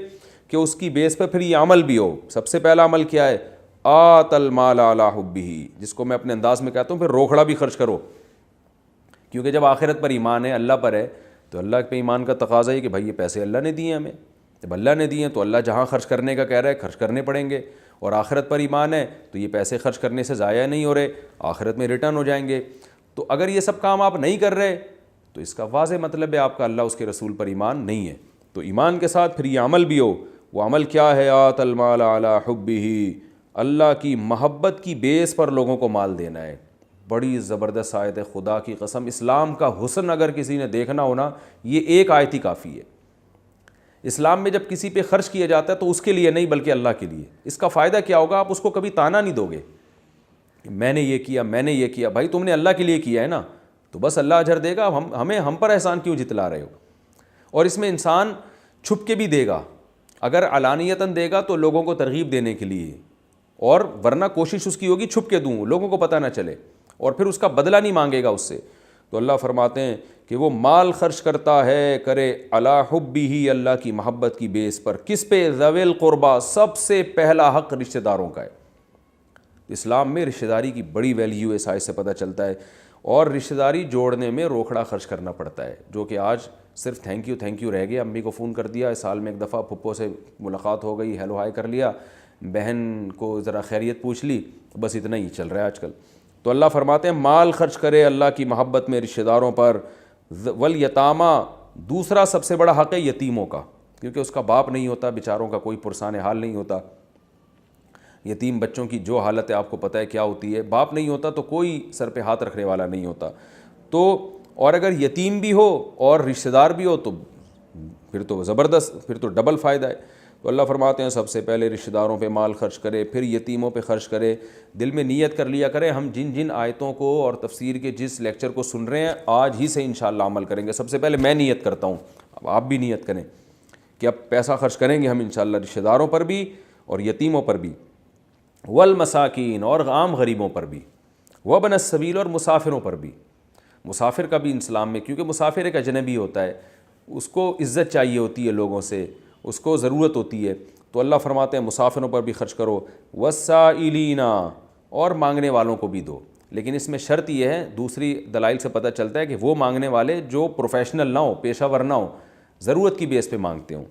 کہ اس کی بیس پر پھر یہ عمل بھی ہو. سب سے پہلا عمل کیا ہے؟ آت المال علی حبہ, جس کو میں اپنے انداز میں کہتا ہوں پھر روکھڑا بھی خرچ کرو. کیونکہ جب آخرت پر ایمان ہے, اللہ پر ہے, تو اللہ پہ ایمان کا تقاضا ہے کہ بھائی یہ پیسے اللہ نے دیے ہمیں. جب اللہ نے دیے تو اللہ جہاں خرچ کرنے کا کہہ رہا ہے خرچ کرنے پڑیں گے. اور آخرت پر ایمان ہے تو یہ پیسے خرچ کرنے سے ضائع نہیں ہو رہے, آخرت میں ریٹرن ہو جائیں گے. تو اگر یہ سب کام آپ نہیں کر رہے تو اس کا واضح مطلب ہے آپ کا اللہ اس کے رسول پر ایمان نہیں ہے. تو ایمان کے ساتھ پھر یہ عمل بھی ہو. وہ عمل کیا ہے؟ آت المال علی حبہ, اللہ کی محبت کی بیس پر لوگوں کو مال دینا ہے. بڑی زبردست آیت ہے, خدا کی قسم. اسلام کا حسن اگر کسی نے دیکھنا ہونا, یہ ایک آیت ہی کافی ہے. اسلام میں جب کسی پہ خرچ کیا جاتا ہے تو اس کے لیے نہیں بلکہ اللہ کے لیے. اس کا فائدہ کیا ہوگا؟ آپ اس کو کبھی تانا نہیں دو گے میں نے یہ کیا, میں نے یہ کیا. بھائی تم نے اللہ کے لیے کیا ہے نا, تو بس اللہ اجر دے گا. ہم پر احسان کیوں جتلا رہے ہو؟ اور اس میں انسان چھپ کے بھی دے گا. اگر علانیتاً دے گا تو لوگوں کو ترغیب دینے کے لیے, اور ورنہ کوشش اس کی ہوگی چھپ کے دوں, لوگوں کو پتہ نہ چلے, اور پھر اس کا بدلہ نہیں مانگے گا اس سے. تو اللہ فرماتے ہیں کہ وہ مال خرچ کرتا ہے کرے علی حبہ, اللہ کی محبت کی بیس پر. کس پہ؟ ذوی القربا, سب سے پہلا حق رشتہ داروں کا ہے. اسلام میں رشتہ داری کی بڑی ویلیو ہے, اس آیت سے پتہ چلتا ہے. اور رشتہ داری جوڑنے میں روکھڑا خرچ کرنا پڑتا ہے, جو کہ آج صرف تھینک یو رہ گیا. امی کو فون کر دیا, سال میں ایک دفعہ پھپھو سے ملاقات ہو گئی, ہیلو ہائی کر لیا, بہن کو ذرا خیریت پوچھ لی, بس اتنا ہی چل رہا ہے آج کل. تو اللہ فرماتے ہیں مال خرچ کرے اللہ کی محبت میں رشتہ داروں پر. والیتامہ, دوسرا سب سے بڑا حق ہے یتیموں کا, کیونکہ اس کا باپ نہیں ہوتا, بیچاروں کا کوئی پرسان حال نہیں ہوتا. یتیم بچوں کی جو حالت ہے آپ کو پتہ ہے کیا ہوتی ہے. باپ نہیں ہوتا تو کوئی سر پہ ہاتھ رکھنے والا نہیں ہوتا. تو اور اگر یتیم بھی ہو اور رشتہ دار بھی ہو تو پھر تو زبردست, پھر تو ڈبل فائدہ ہے. تو اللہ فرماتے ہیں سب سے پہلے رشتہ داروں پہ مال خرچ کرے, پھر یتیموں پہ خرچ کرے. دل میں نیت کر لیا کرے, ہم جن جن آیتوں کو اور تفسیر کے جس لیکچر کو سن رہے ہیں آج ہی سے انشاءاللہ عمل کریں گے. سب سے پہلے میں نیت کرتا ہوں, اب آپ بھی نیت کریں کہ اب پیسہ خرچ کریں گے ہم انشاءاللہ رشتہ داروں پر بھی اور یتیموں پر بھی. والمساکین, اور عام غریبوں پر بھی. وابن السبیل, اور مسافروں پر بھی. مسافر کا بھی اسلام میں, کیونکہ مسافر ایک اجنبی ہوتا ہے, اس کو عزت چاہیے ہوتی ہے لوگوں سے, اس کو ضرورت ہوتی ہے. تو اللہ فرماتے ہیں مسافروں پر بھی خرچ کرو. والسائلین, اور مانگنے والوں کو بھی دو. لیکن اس میں شرط یہ ہے, دوسری دلائل سے پتہ چلتا ہے کہ وہ مانگنے والے جو پروفیشنل نہ ہو, پیشہ ور نہ ہو, ضرورت کی بیس پہ مانگتے ہوں.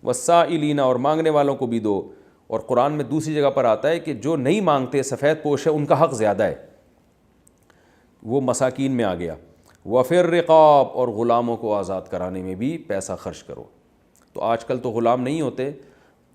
والسائلین, اور مانگنے والوں کو بھی دو. اور قرآن میں دوسری جگہ پر آتا ہے کہ جو نہیں مانگتے, سفید پوش ہے, ان کا حق زیادہ ہے, وہ مساکین میں آ گیا. وفی الرقاب, اور غلاموں کو آزاد کرانے میں بھی پیسہ خرچ کرو. تو آج کل تو غلام نہیں ہوتے,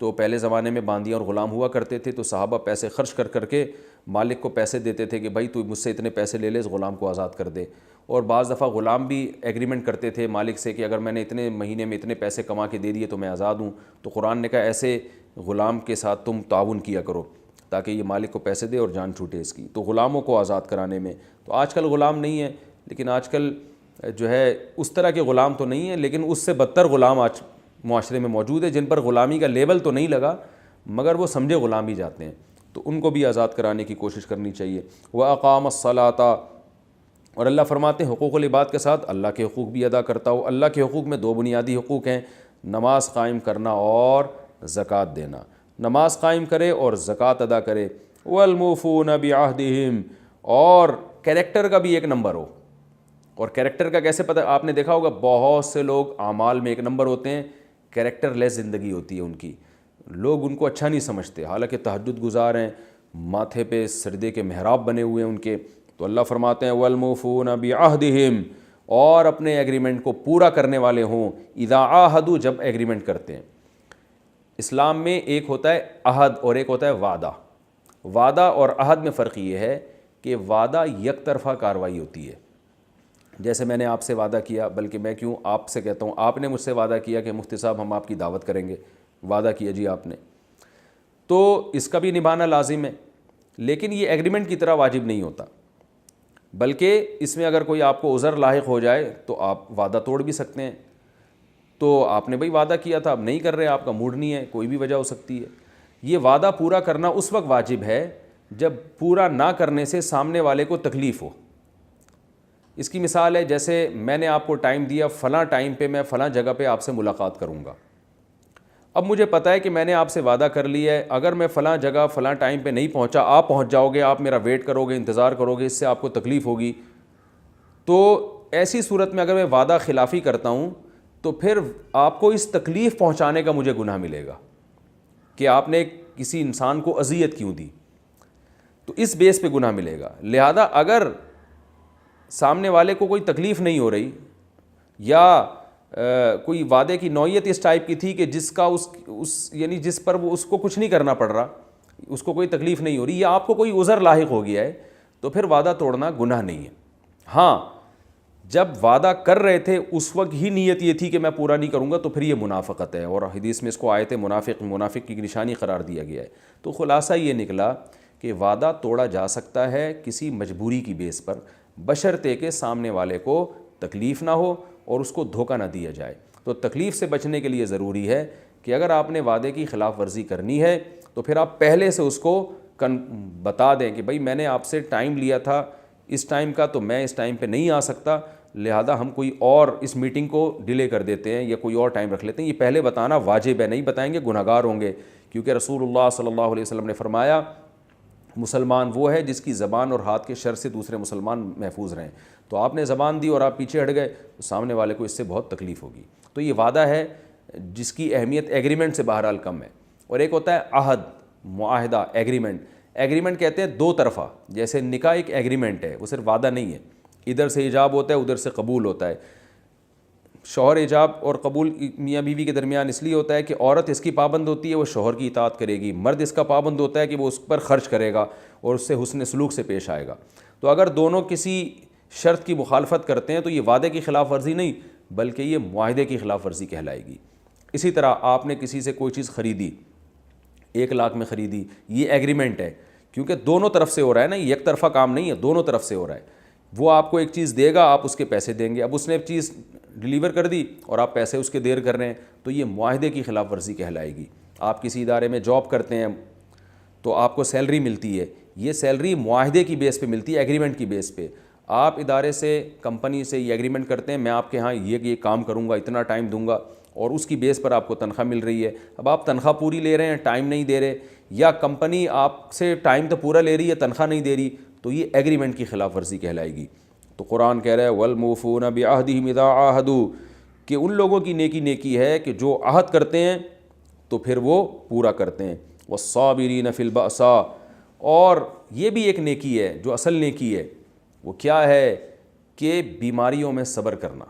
تو پہلے زمانے میں باندیاں اور غلام ہوا کرتے تھے, تو صحابہ پیسے خرچ کر کر کے مالک کو پیسے دیتے تھے کہ بھائی تو مجھ سے اتنے پیسے لے لے, اس غلام کو آزاد کر دے. اور بعض دفعہ غلام بھی ایگریمنٹ کرتے تھے مالک سے کہ اگر میں نے اتنے مہینے میں اتنے پیسے کما کے دے دیے تو میں آزاد ہوں. تو قرآن نے کہا ایسے غلام کے ساتھ تم تعاون کیا کرو تاکہ یہ مالک کو پیسے دے اور جان چھوٹے اس کی. تو غلاموں کو آزاد کرانے میں, تو آج کل غلام نہیں ہے, لیکن آج کل جو ہے اس طرح کے غلام تو نہیں ہیں, لیکن اس سے بدتر غلام آج معاشرے میں موجود ہے, جن پر غلامی کا لیبل تو نہیں لگا مگر وہ سمجھے غلام ہی جاتے ہیں. تو ان کو بھی آزاد کرانے کی کوشش کرنی چاہیے. وَأَقَامَ الصَّلَاةَ, اور اللہ فرماتے ہیں حقوق العباد کے ساتھ اللہ کے حقوق بھی ادا کرتا ہو۔ اللہ کے حقوق میں 2 بنیادی حقوق ہیں، نماز قائم کرنا اور زکوٰۃ دینا۔ نماز قائم کرے اور زکوٰۃ ادا کرے۔ والموفون بعہدہم، اور کیریکٹر کا بھی ایک نمبر ہو۔ اور کیریکٹر کا کیسے پتہ؟ آپ نے دیکھا ہوگا بہت سے لوگ اعمال میں ایک نمبر ہوتے ہیں، کیریکٹر لیس زندگی ہوتی ہے ان کی، لوگ ان کو اچھا نہیں سمجھتے، حالانکہ تہجد گزار ہیں، ماتھے پہ سجدے کے محراب بنے ہوئے ہیں ان کے۔ تو اللہ فرماتے ہیں والموفون بعہدہم، اور اپنے ایگریمنٹ کو پورا کرنے والے ہوں، اذا عاہدوا، جب ایگریمنٹ کرتے ہیں۔ اسلام میں ایک ہوتا ہے عہد اور ایک ہوتا ہے وعدہ۔ وعدہ اور عہد میں فرق یہ ہے کہ وعدہ یک طرفہ کارروائی ہوتی ہے، جیسے میں نے آپ سے وعدہ کیا، بلکہ میں کیوں آپ سے کہتا ہوں، آپ نے مجھ سے وعدہ کیا کہ مفتی صاحب ہم آپ کی دعوت کریں گے، وعدہ کیا جی آپ نے، تو اس کا بھی نبھانا لازم ہے، لیکن یہ ایگریمنٹ کی طرح واجب نہیں ہوتا، بلکہ اس میں اگر کوئی آپ کو عذر لاحق ہو جائے تو آپ وعدہ توڑ بھی سکتے ہیں۔ تو آپ نے بھئی وعدہ کیا تھا، اب نہیں کر رہے، آپ کا موڈ نہیں ہے، کوئی بھی وجہ ہو سکتی ہے۔ یہ وعدہ پورا کرنا اس وقت واجب ہے جب پورا نہ کرنے سے سامنے والے کو تکلیف ہو۔ اس کی مثال ہے جیسے میں نے آپ کو ٹائم دیا، فلاں ٹائم پہ میں فلاں جگہ پہ آپ سے ملاقات کروں گا۔ اب مجھے پتہ ہے کہ میں نے آپ سے وعدہ کر لیا ہے، اگر میں فلاں جگہ فلاں ٹائم پہ نہیں پہنچا، آپ پہنچ جاؤ گے، آپ میرا ویٹ کرو گے، انتظار کرو گے، اس سے آپ کو تکلیف ہوگی۔ تو ایسی صورت میں اگر میں وعدہ خلافی کرتا ہوں تو پھر آپ کو اس تکلیف پہنچانے کا مجھے گناہ ملے گا کہ آپ نے کسی انسان کو اذیت کیوں دی، تو اس بیس پہ گناہ ملے گا۔ لہذا اگر سامنے والے کو کوئی تکلیف نہیں ہو رہی، یا کوئی وعدے کی نوعیت اس ٹائپ کی تھی کہ جس کا یعنی جس پر وہ اس کو کچھ نہیں کرنا پڑ رہا، اس کو کوئی تکلیف نہیں ہو رہی، یا آپ کو کوئی عذر لاحق ہو گیا ہے، تو پھر وعدہ توڑنا گناہ نہیں ہے۔ ہاں، جب وعدہ کر رہے تھے اس وقت ہی نیت یہ تھی کہ میں پورا نہیں کروں گا، تو پھر یہ منافقت ہے، اور حدیث میں اس کو آیت منافق کی نشانی قرار دیا گیا ہے۔ تو خلاصہ یہ نکلا کہ وعدہ توڑا جا سکتا ہے کسی مجبوری کی بیس پر، بشرطے کہ سامنے والے کو تکلیف نہ ہو اور اس کو دھوکہ نہ دیا جائے۔ تو تکلیف سے بچنے کے لیے ضروری ہے کہ اگر آپ نے وعدے کی خلاف ورزی کرنی ہے تو پھر آپ پہلے سے اس کو بتا دیں کہ بھئی میں نے آپ سے ٹائم لیا تھا اس ٹائم کا، تو میں اس ٹائم پہ نہیں آ سکتا، لہذا ہم کوئی اور اس میٹنگ کو ڈیلے کر دیتے ہیں یا کوئی اور ٹائم رکھ لیتے ہیں۔ یہ پہلے بتانا واجب ہے، نہیں بتائیں گے گنہگار ہوں گے، کیونکہ رسول اللہ صلی اللہ علیہ وسلم نے فرمایا مسلمان وہ ہے جس کی زبان اور ہاتھ کے شر سے دوسرے مسلمان محفوظ رہیں۔ تو آپ نے زبان دی اور آپ پیچھے ہٹ گئے تو سامنے والے کو اس سے بہت تکلیف ہوگی۔ تو یہ وعدہ ہے جس کی اہمیت ایگریمنٹ سے بہرحال کم ہے۔ اور ایک ہوتا ہے عہد، معاہدہ، ایگریمنٹ۔ ایگریمنٹ کہتے ہیں دو طرفہ، جیسے نکاح ایک ایگریمنٹ ہے، وہ صرف وعدہ نہیں ہے، ادھر سے ایجاب ہوتا ہے ادھر سے قبول ہوتا ہے۔ شوہر ایجاب اور قبول میاں بیوی کے درمیان اس لیے ہوتا ہے کہ عورت اس کی پابند ہوتی ہے، وہ شوہر کی اطاعت کرے گی، مرد اس کا پابند ہوتا ہے کہ وہ اس پر خرچ کرے گا اور اس سے حسن سلوک سے پیش آئے گا۔ تو اگر دونوں کسی شرط کی مخالفت کرتے ہیں تو یہ وعدے کی خلاف ورزی نہیں بلکہ یہ معاہدے کی خلاف ورزی کہلائے گی۔ اسی طرح آپ نے کسی سے کوئی چیز خریدی، 1 لاکھ میں خریدی، یہ ایگریمنٹ ہے، کیونکہ دونوں طرف سے ہو رہا ہے نا، یہ ایک طرفہ کام نہیں ہے، دونوں طرف سے ہو رہا ہے۔ وہ آپ کو ایک چیز دے گا، آپ اس کے پیسے دیں گے، اب اس نے چیز ڈیلیور کر دی اور آپ پیسے اس کے دیر کر رہے ہیں، تو یہ معاہدے کی خلاف ورزی کہلائے گی۔ آپ کسی ادارے میں جاب کرتے ہیں تو آپ کو سیلری ملتی ہے، یہ سیلری معاہدے کی بیس پہ ملتی ہے، ایگریمنٹ کی بیس پہ۔ آپ ادارے سے، کمپنی سے یہ ایگریمنٹ کرتے ہیں میں آپ کے ہاں یہ کام کروں گا، اتنا ٹائم دوں گا، اور اس کی بیس پر آپ کو تنخواہ مل رہی ہے۔ اب آپ تنخواہ پوری لے رہے ہیں، ٹائم نہیں دے رہے، یا کمپنی آپ سے ٹائم تو پورا لے رہی ہے، تنخواہ نہیں دے رہی، تو یہ ایگریمنٹ کی خلاف ورزی کہلائے گی۔ تو قرآن کہہ رہا ہے وَالْمُوفُونَ بِعَهْدِهِمْ اِذَا عَاهَدُوا، کہ ان لوگوں کی نیکی ہے کہ جو عہد کرتے ہیں تو پھر وہ پورا کرتے ہیں۔ وَالصَّابِرِينَ فِي الْبَأْسَاءِ، اور یہ بھی ایک نیکی ہے جو اصل نیکی ہے، وہ کیا ہے کہ بیماریوں میں صبر کرنا،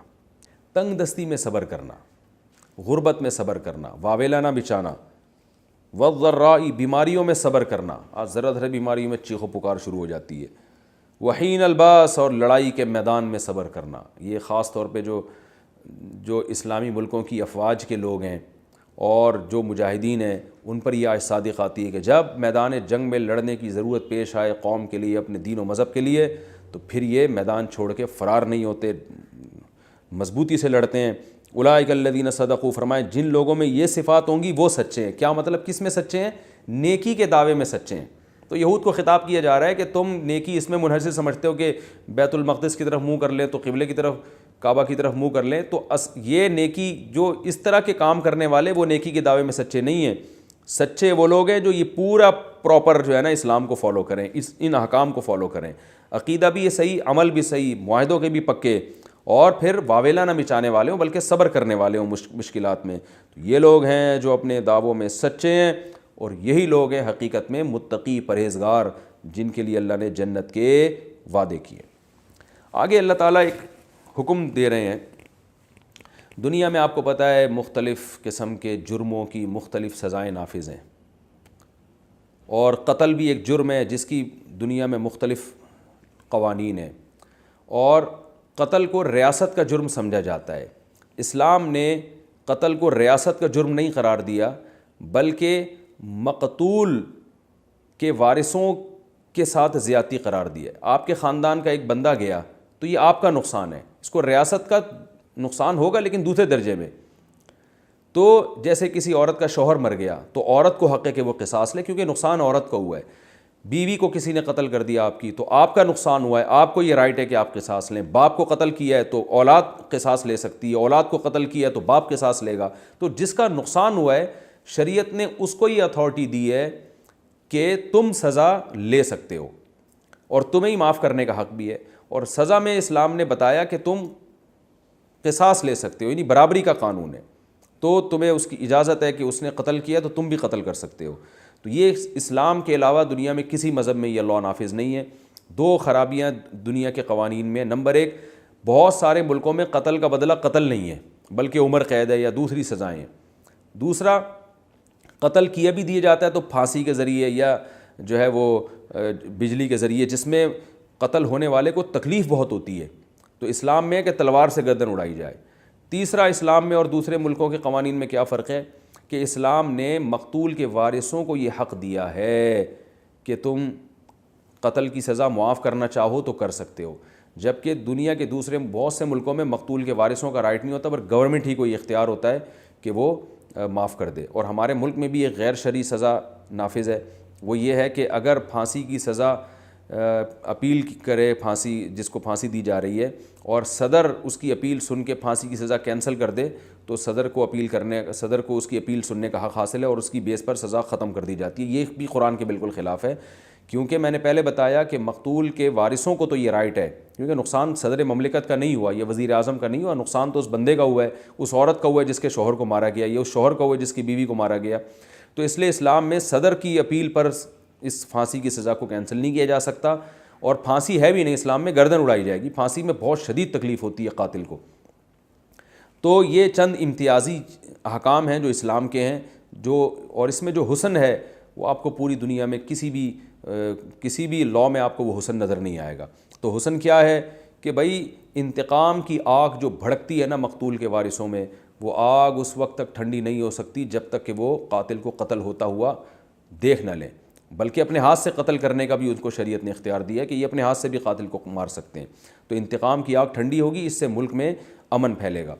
تنگ دستی میں صبر کرنا، غربت میں صبر کرنا، واویلا نہ بچانا، وَالضَّرَّاءِ، بیماریوں میں صبر کرنا۔ آج ذرا ذرا بیماریوں میں چیخ و پکار شروع ہو جاتی ہے۔ وحین الباس، اور لڑائی کے میدان میں صبر کرنا۔ یہ خاص طور پہ جو اسلامی ملکوں کی افواج کے لوگ ہیں اور جو مجاہدین ہیں ان پر یہ آج صادق آتی ہے کہ جب میدان جنگ میں لڑنے کی ضرورت پیش آئے قوم کے لیے، اپنے دین و مذہب کے لیے، تو پھر یہ میدان چھوڑ کے فرار نہیں ہوتے، مضبوطی سے لڑتے ہیں۔ اولئک الذین صدقوا، فرمائے جن لوگوں میں یہ صفات ہوں گی وہ سچے ہیں۔ کیا مطلب؟ کس میں سچے ہیں؟ نیکی کے دعوے میں سچے ہیں۔ تو یہود کو خطاب کیا جا رہا ہے کہ تم نیکی اس میں منحصر سمجھتے ہو کہ بیت المقدس کی طرف منہ کر لیں تو قبلے کی طرف کعبہ کی طرف منہ کر لیں، تو یہ نیکی جو اس طرح کے کام کرنے والے وہ نیکی کے دعوے میں سچے نہیں ہیں. سچے وہ لوگ ہیں جو یہ پورا پراپر جو ہے نا اسلام کو فالو کریں، ان احکام کو فالو کریں، عقیدہ بھی یہ صحیح، عمل بھی صحیح، معاہدوں کے بھی پکے، اور پھر واویلا نہ مچانے والے ہوں بلکہ صبر کرنے والے ہوں مشکلات میں. تو یہ لوگ ہیں جو اپنے دعووں میں سچے ہیں، اور یہی لوگ ہیں حقیقت میں متقی پرہیزگار جن کے لیے اللہ نے جنت کے وعدے کیے. آگے اللہ تعالیٰ ایک حکم دے رہے ہیں. دنیا میں آپ کو پتہ ہے مختلف قسم کے جرموں کی مختلف سزائیں نافذ ہیں، اور قتل بھی ایک جرم ہے جس کی دنیا میں مختلف قوانین ہیں، اور قتل کو ریاست کا جرم سمجھا جاتا ہے. اسلام نے قتل کو ریاست کا جرم نہیں قرار دیا بلکہ مقتول کے وارثوں کے ساتھ زیادتی قرار دی ہے. آپ کے خاندان کا ایک بندہ گیا تو یہ آپ کا نقصان ہے، اس کو ریاست کا نقصان ہوگا لیکن دوسرے درجے میں. تو جیسے کسی عورت کا شوہر مر گیا تو عورت کو حق ہے کہ وہ قصاص لے کیونکہ نقصان عورت کا ہوا ہے. بیوی کو کسی نے قتل کر دیا آپ کی تو آپ کا نقصان ہوا ہے، آپ کو یہ رائٹ ہے کہ آپ قصاص لیں. باپ کو قتل کیا ہے تو اولاد قصاص لے سکتی ہے، اولاد کو قتل کیا ہے تو باپ قصاص لے گا. تو جس کا نقصان ہوا ہے شریعت نے اس کو یہ اتھارٹی دی ہے کہ تم سزا لے سکتے ہو اور تمہیں ہی معاف کرنے کا حق بھی ہے. اور سزا میں اسلام نے بتایا کہ تم قصاص لے سکتے ہو، یعنی برابری کا قانون ہے. تو تمہیں اس کی اجازت ہے کہ اس نے قتل کیا تو تم بھی قتل کر سکتے ہو. تو یہ اسلام کے علاوہ دنیا میں کسی مذہب میں یہ لاء نافذ نہیں ہے. دو خرابیاں دنیا کے قوانین میں. نمبر ایک، بہت سارے ملکوں میں قتل کا بدلہ قتل نہیں ہے بلکہ عمر قید ہے یا دوسری سزائیں ہیں. دوسرا، قتل کیا بھی دیا جاتا ہے تو پھانسی کے ذریعے یا جو ہے وہ بجلی کے ذریعے، جس میں قتل ہونے والے کو تکلیف بہت ہوتی ہے. تو اسلام میں ہے کہ تلوار سے گردن اڑائی جائے. تیسرا، اسلام میں اور دوسرے ملکوں کے قوانین میں کیا فرق ہے کہ اسلام نے مقتول کے وارثوں کو یہ حق دیا ہے کہ تم قتل کی سزا معاف کرنا چاہو تو کر سکتے ہو، جبکہ دنیا کے دوسرے بہت سے ملکوں میں مقتول کے وارثوں کا رائٹ نہیں ہوتا پر گورنمنٹ ہی کو یہ اختیار ہوتا ہے کہ وہ معاف کر دے. اور ہمارے ملک میں بھی ایک غیر شرعی سزا نافذ ہے، وہ یہ ہے کہ اگر پھانسی کی سزا اپیل کرے، پھانسی جس کو پھانسی دی جا رہی ہے، اور صدر اس کی اپیل سن کے پھانسی کی سزا کینسل کر دے تو صدر کو اس کی اپیل سننے کا حق حاصل ہے اور اس کی بیس پر سزا ختم کر دی جاتی ہے. یہ بھی قرآن کے بالکل خلاف ہے، کیونکہ میں نے پہلے بتایا کہ مقتول کے وارثوں کو تو یہ رائٹ ہے کیونکہ نقصان صدر مملکت کا نہیں ہوا، یہ وزیر اعظم کا نہیں ہوا، نقصان تو اس بندے کا ہوا ہے، اس عورت کا ہوا ہے جس کے شوہر کو مارا گیا، یا اس شوہر کا ہوا ہے جس کی بیوی کو مارا گیا. تو اس لیے اسلام میں صدر کی اپیل پر اس پھانسی کی سزا کو کینسل نہیں کیا جا سکتا، اور پھانسی ہے بھی نہیں اسلام میں، گردن اڑائی جائے گی. پھانسی میں بہت شدید تکلیف ہوتی ہے قاتل کو. تو یہ چند امتیازی احکام ہیں جو اسلام کے ہیں، اور اس میں جو حسن ہے وہ آپ کو پوری دنیا میں کسی بھی لاء میں آپ کو وہ حسن نظر نہیں آئے گا. تو حسن کیا ہے کہ بھائی انتقام کی آگ جو بھڑکتی ہے نا مقتول کے وارثوں میں، وہ آگ اس وقت تک ٹھنڈی نہیں ہو سکتی جب تک کہ وہ قاتل کو قتل ہوتا ہوا دیکھ نہ لیں، بلکہ اپنے ہاتھ سے قتل کرنے کا بھی ان کو شریعت نے اختیار دیا ہے کہ یہ اپنے ہاتھ سے بھی قاتل کو مار سکتے ہیں. تو انتقام کی آگ ٹھنڈی ہوگی، اس سے ملک میں امن پھیلے گا.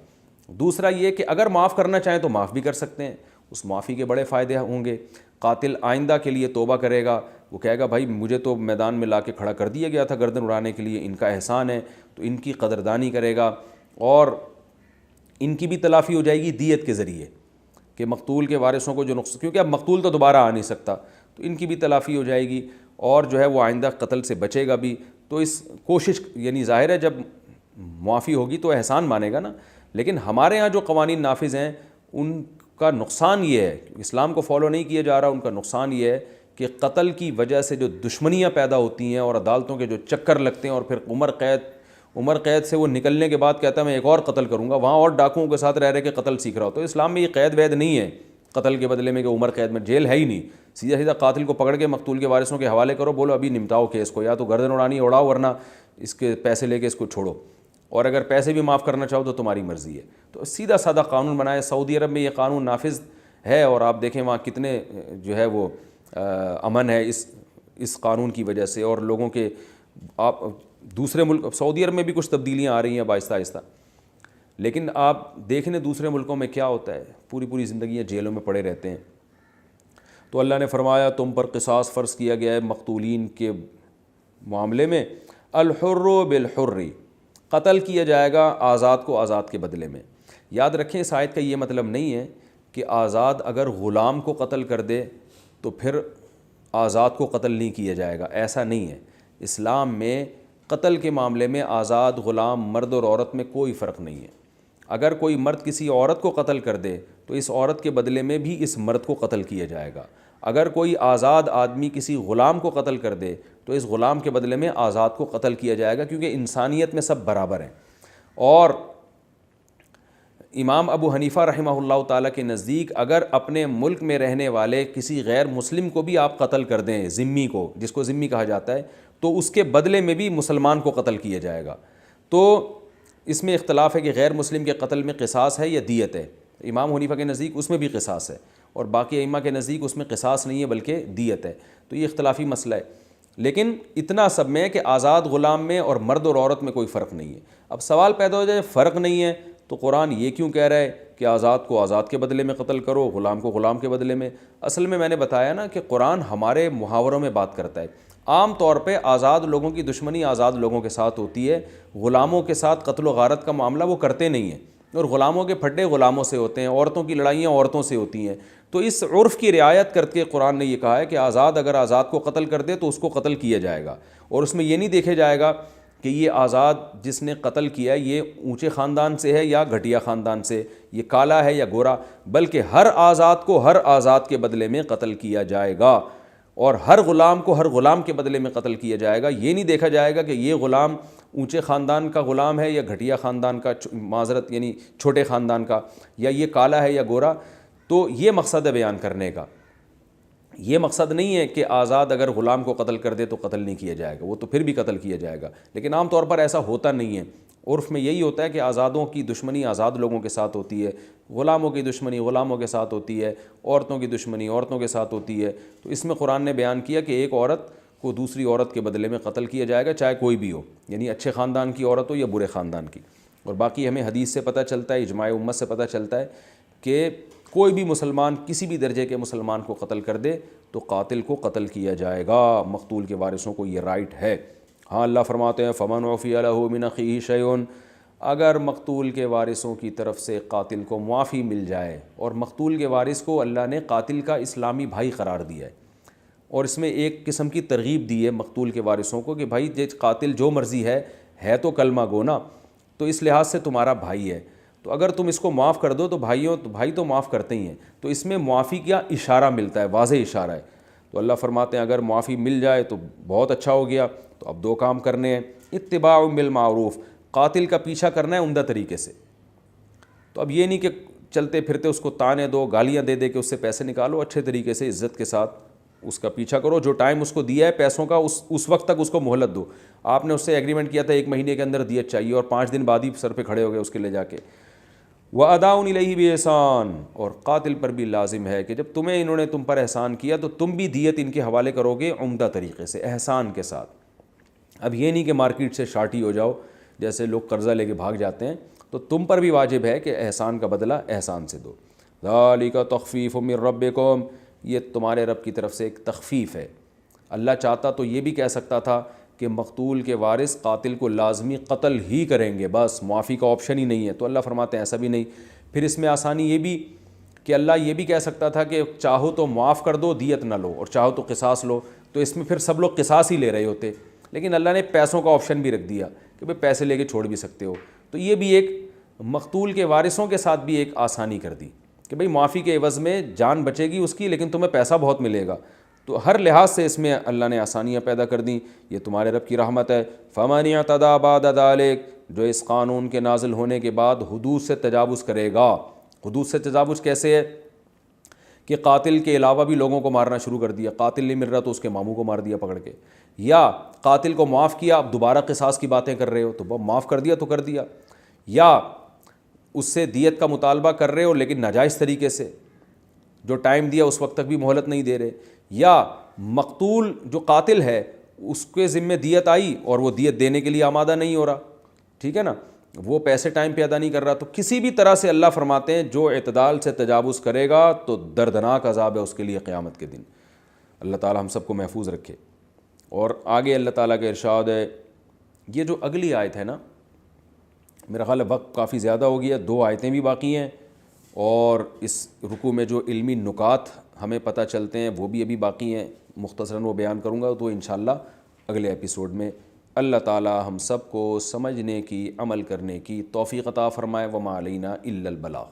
دوسرا یہ کہ اگر معاف کرنا چاہیں تو معاف بھی کر سکتے ہیں، اس معافی کے بڑے فائدے ہوں گے. قاتل آئندہ کے لیے توبہ کرے گا، وہ کہے گا بھائی مجھے تو میدان میں لا کے کھڑا کر دیا گیا تھا گردن اڑانے کے لیے، ان کا احسان ہے، تو ان کی قدردانی کرے گا، اور ان کی بھی تلافی ہو جائے گی دیت کے ذریعے کہ مقتول کے وارثوں کو جو نقصان، کیونکہ اب مقتول تو دوبارہ آ نہیں سکتا، تو ان کی بھی تلافی ہو جائے گی، اور جو ہے وہ آئندہ قتل سے بچے گا بھی. تو اس کوشش، یعنی ظاہر ہے جب معافی ہوگی تو احسان مانے گا نا. لیکن ہمارے ہاں جو قوانین نافذ ہیں ان کا نقصان یہ ہے، اسلام کو فالو نہیں کیا جا رہا، ان کا نقصان یہ ہے کہ قتل کی وجہ سے جو دشمنیاں پیدا ہوتی ہیں اور عدالتوں کے جو چکر لگتے ہیں، اور پھر عمر قید سے وہ نکلنے کے بعد کہتا ہے میں ایک اور قتل کروں گا، وہاں اور ڈاکوؤں کے ساتھ رہ کے قتل سیکھ رہا ہو. تو اسلام میں یہ قید وید نہیں ہے قتل کے بدلے میں کہ عمر قید میں، جیل ہے ہی نہیں. سیدھا قاتل کو پکڑ کے مقتول کے وارثوں کے حوالے کرو، بولو ابھی نمٹاؤ کیس کو، یا تو گردن اڑانی اڑاؤ ورنہ اس کے پیسے لے کے اس کو چھوڑو، اور اگر پیسے بھی معاف کرنا چاہو تو تمہاری مرضی ہے. تو سیدھا سادہ قانون بنائے. سعودی عرب میں یہ قانون نافذ ہے، اور آپ دیکھیں وہاں کتنے جو ہے وہ امن ہے اس قانون کی وجہ سے. اور لوگوں کے آپ دوسرے ملک، سعودی عرب میں بھی کچھ تبدیلیاں آ رہی ہیں آہستہ آہستہ، لیکن آپ دیکھیں دوسرے ملکوں میں کیا ہوتا ہے، پوری زندگیاں جیلوں میں پڑے رہتے ہیں. تو اللہ نے فرمایا تم پر قصاص فرض کیا گیا ہے مقتولین کے معاملے میں، الحر بالحر، قتل کیا جائے گا آزاد کو آزاد کے بدلے میں۔ یاد رکھیں اس آیت کا یہ مطلب نہیں ہے کہ آزاد اگر غلام کو قتل کر دے تو پھر آزاد کو قتل نہیں کیا جائے گا، ایسا نہیں ہے۔ اسلام میں قتل کے معاملے میں آزاد غلام مرد اور عورت میں کوئی فرق نہیں ہے۔ اگر کوئی مرد کسی عورت کو قتل کر دے تو اس عورت کے بدلے میں بھی اس مرد کو قتل کیا جائے گا۔ اگر کوئی آزاد آدمی کسی غلام کو قتل کر دے تو اس غلام کے بدلے میں آزاد کو قتل کیا جائے گا، کیونکہ انسانیت میں سب برابر ہیں۔ اور امام ابو حنیفہ رحمہ اللہ تعالیٰ کے نزدیک اگر اپنے ملک میں رہنے والے کسی غیر مسلم کو بھی آپ قتل کر دیں، ذمی کو، جس کو ذمی کہا جاتا ہے، تو اس کے بدلے میں بھی مسلمان کو قتل کیا جائے گا۔ تو اس میں اختلاف ہے کہ غیر مسلم کے قتل میں قصاص ہے یا دیت ہے۔ امام حنیفہ کے نزدیک اس میں بھی قصاص ہے، اور باقی ائمہ کے نزدیک اس میں قصاص نہیں ہے بلکہ دیت ہے۔ تو یہ اختلافی مسئلہ ہے، لیکن اتنا سب میں کہ آزاد غلام میں اور مرد اور عورت میں کوئی فرق نہیں ہے۔ اب سوال پیدا ہو جائے فرق نہیں ہے تو قرآن یہ کیوں کہہ رہا ہے کہ آزاد کو آزاد کے بدلے میں قتل کرو، غلام کو غلام کے بدلے میں؟ اصل میں نے بتایا نا کہ قرآن ہمارے محاوروں میں بات کرتا ہے۔ عام طور پہ آزاد لوگوں کی دشمنی آزاد لوگوں کے ساتھ ہوتی ہے، غلاموں کے ساتھ قتل و غارت کا معاملہ وہ کرتے نہیں ہیں، اور غلاموں کے پھڈے غلاموں سے ہوتے ہیں، عورتوں کی لڑائیاں عورتوں سے ہوتی ہیں۔ تو اس عرف کی رعایت کر کے قرآن نے یہ کہا ہے کہ آزاد اگر آزاد کو قتل کر دے تو اس کو قتل کیا جائے گا، اور اس میں یہ نہیں دیکھے جائے گا کہ یہ آزاد جس نے قتل کیا یہ اونچے خاندان سے ہے یا گھٹیا خاندان سے، یہ کالا ہے یا گورا، بلکہ ہر آزاد کو ہر آزاد کے بدلے میں قتل کیا جائے گا، اور ہر غلام کو ہر غلام کے بدلے میں قتل کیا جائے گا۔ یہ نہیں دیکھا جائے گا کہ یہ غلام اونچے خاندان کا غلام ہے یا گھٹیا خاندان کا، معذرت یعنی چھوٹے خاندان کا، یا یہ کالا ہے یا گورا۔ تو یہ مقصد ہے بیان کرنے کا، یہ مقصد نہیں ہے کہ آزاد اگر غلام کو قتل کر دے تو قتل نہیں کیا جائے گا، وہ تو پھر بھی قتل کیا جائے گا، لیکن عام طور پر ایسا ہوتا نہیں ہے۔ عرف میں یہی ہوتا ہے کہ آزادوں کی دشمنی آزاد لوگوں کے ساتھ ہوتی ہے، غلاموں کی دشمنی غلاموں کے ساتھ ہوتی ہے، عورتوں کی دشمنی عورتوں کے ساتھ ہوتی ہے۔ تو اس میں قرآن نے بیان کیا کہ ایک عورت کو دوسری عورت کے بدلے میں قتل کیا جائے گا، چاہے کوئی بھی ہو، یعنی اچھے خاندان کی عورت ہو یا برے خاندان کی۔ اور باقی ہمیں حدیث سے پتہ چلتا ہے، اجماع امت سے پتہ چلتا ہے کہ کوئی بھی مسلمان کسی بھی درجے کے مسلمان کو قتل کر دے تو قاتل کو قتل کیا جائے گا، مقتول کے وارثوں کو یہ رائٹ ہے۔ ہاں اللہ فرماتے ہیں فمن عفی لہ من اخیہ شیء، اگر مقتول کے وارثوں کی طرف سے قاتل کو معافی مل جائے، اور مقتول کے وارث کو اللہ نے قاتل کا اسلامی بھائی قرار دیا ہے، اور اس میں ایک قسم کی ترغیب دی ہے مقتول کے وارثوں کو کہ بھائی قاتل جو مرضی ہے تو کلمہ گونا، تو اس لحاظ سے تمہارا بھائی ہے، تو اگر تم اس کو معاف کر دو تو بھائی تو معاف کرتے ہی ہیں۔ تو اس میں معافی کا اشارہ ملتا ہے، واضح اشارہ ہے۔ تو اللہ فرماتے ہیں اگر معافی مل جائے تو بہت اچھا ہو گیا۔ تو اب دو کام کرنے ہیں، اتباع بالمعروف، قاتل کا پیچھا کرنا ہے عمدہ طریقے سے۔ تو اب یہ نہیں کہ چلتے پھرتے اس کو تانے دو، گالیاں دے دے کے اس سے پیسے نکالو، اچھے طریقے سے عزت کے ساتھ اس کا پیچھا کرو۔ جو ٹائم اس کو دیا ہے پیسوں کا اس وقت تک اس کو مہلت دو۔ آپ نے اس سے ایگریمنٹ کیا تھا 1 مہینے کے اندر دیت چاہیے، اور 5 دن بعد ہی سر پہ کھڑے ہو گئے اس کے لے جا کے۔ وَأَدَاءٌ إِلَيْهِ بِإِحْسَانٍ، اور قاتل پر بھی لازم ہے کہ جب انہوں نے تم پر احسان کیا تو تم بھی دیت ان کے حوالے کرو گے عمدہ طریقے سے، احسان کے ساتھ۔ اب یہ نہیں کہ مارکیٹ سے شارٹی ہو جاؤ، جیسے لوگ قرضہ لے کے بھاگ جاتے ہیں، تو تم پر بھی واجب ہے کہ احسان کا بدلہ احسان سے دو۔ ذَلِكَ تَخْفِيفٌ مِّن رَبِّكُمْ، یہ تمہارے رب کی طرف سے ایک تخفیف ہے۔ اللہ چاہتا تو یہ بھی کہہ سکتا تھا کہ مقتول کے وارث قاتل کو لازمی قتل ہی کریں گے، بس معافی کا آپشن ہی نہیں ہے۔ تو اللہ فرماتے ہیں ایسا بھی نہیں۔ پھر اس میں آسانی یہ بھی کہ اللہ یہ بھی کہہ سکتا تھا کہ چاہو تو معاف کر دو، دیت نہ لو، اور چاہو تو قصاص لو، تو اس میں پھر سب لوگ قصاص ہی لے رہے ہوتے، لیکن اللہ نے پیسوں کا آپشن بھی رکھ دیا کہ بھئی پیسے لے کے چھوڑ بھی سکتے ہو۔ تو یہ بھی ایک مقتول کے وارثوں کے ساتھ بھی ایک آسانی کر دی کہ بھئی معافی کے عوض میں جان بچے گی اس کی، لیکن تمہیں پیسہ بہت ملے گا۔ تو ہر لحاظ سے اس میں اللہ نے آسانیاں پیدا کر دیں، یہ تمہارے رب کی رحمت ہے۔ فَمَنِ اعْتَدَىٰ بَعْدَ ذَٰلِكَ، جو اس قانون کے نازل ہونے کے بعد حدود سے تجاوز کرے گا۔ حدود سے تجاوز کیسے ہے کہ قاتل کے علاوہ بھی لوگوں کو مارنا شروع کر دیا، قاتل نہیں مل رہا تو اس کے ماموں کو مار دیا پکڑ کے، یا قاتل کو معاف کیا اب دوبارہ قصاص کی باتیں کر رہے ہو تو معاف کر دیا تو کر دیا، یا اس سے دیت کا مطالبہ کر رہے ہو لیکن ناجائز طریقے سے، جو ٹائم دیا اس وقت تک بھی مہلت نہیں دے رہے، یا مقتول جو قاتل ہے اس کے ذمہ دیت آئی اور وہ دیت دینے کے لیے آمادہ نہیں ہو رہا، ٹھیک ہے نا، وہ پیسے ٹائم پہ ادا نہیں کر رہا، تو کسی بھی طرح سے اللہ فرماتے ہیں جو اعتدال سے تجاوز کرے گا تو دردناک عذاب ہے اس کے لیے قیامت کے دن۔ اللہ تعالی ہم سب کو محفوظ رکھے۔ اور آگے اللہ تعالیٰ کا ارشاد ہے، یہ جو اگلی آیت ہے نا، میرا خیال ہے وقت کافی زیادہ ہو گیا، 2 آیتیں بھی باقی ہیں، اور اس رکوع میں جو علمی نکات ہمیں پتہ چلتے ہیں وہ بھی ابھی باقی ہیں، مختصراً وہ بیان کروں گا، تو انشاءاللہ اگلے ایپیسوڈ میں اللہ تعالی ہم سب کو سمجھنے کی، عمل کرنے کی توفیق عطا فرمائے۔ وما علینا الا البلاغ۔